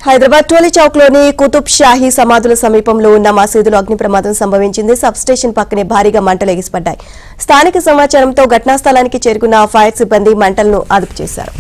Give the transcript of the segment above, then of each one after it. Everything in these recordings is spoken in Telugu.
హైదరాబాద్ టోలీ చౌక్ లోని కుతుబ్ షాహీ సమాధుల సమీపంలో ఉన్న మసీదులో అగ్ని ప్రమాదం సంభవించింది. సబ్ స్టేషన్ పక్కనే భారీగా మంటలు ఎగిసిపడ్డాయి. స్థానిక సమాచారంతో ఘటనా స్థలానికి చేరుకున్న ఫైర్ సిబ్బంది మంటలను అదుపు చేశారు.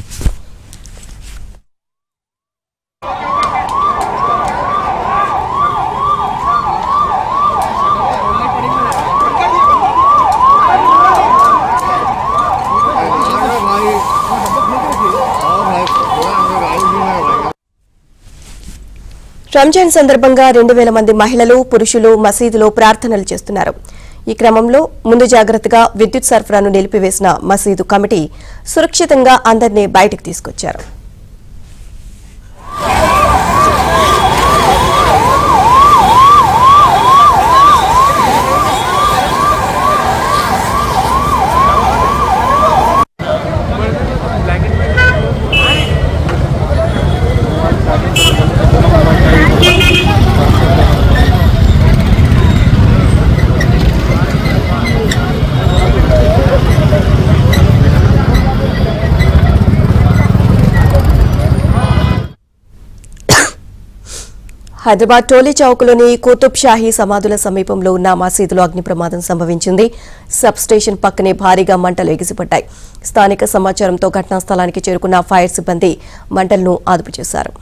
రంజాన్ సందర్భంగా 2000 మంది మహిళలు, పురుషులు మసీదులో ప్రార్థనలు చేస్తున్నారు. ఈ క్రమంలో ముందు జాగ్రత్తగా విద్యుత్ సరఫరాను నిలిపివేసిన మసీదు కమిటీ సురక్షితంగా అందరినీ బయటకు తీసుకొచ్చారు. హైదరాబాద్ టోలీ చౌక్లోని కుతుబ్ షాహీ సమాధుల సమీపంలో ఉన్న మసీదులో అగ్ని ప్రమాదం సంభవించింది. సబ్ స్టేషన్ పక్కనే భారీగా మంటలు ఎగిసిపడ్డాయి. స్థానిక సమాచారంతో ఘటనా స్థలానికి చేరుకున్న ఫైర్ సిబ్బంది మంటలను అదుపు చేశారు.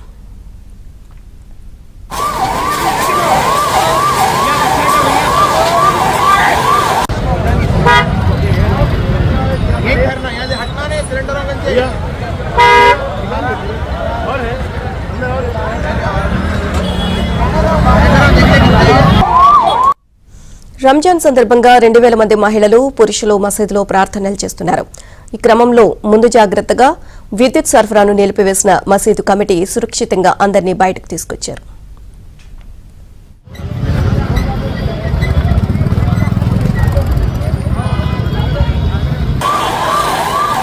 రంజాన్ సందర్భంగా 2000 మంది మహిళలు, పురుషులు మసీదులో ప్రార్థనలు చేస్తున్నారు. ఈ క్రమంలో ముందు జాగ్రత్తగా విద్యుత్ సరఫరాను నిలిపివేసిన మసీదు కమిటీ సురక్షితంగా అందరినీ బయటకు తీసుకొచ్చారు.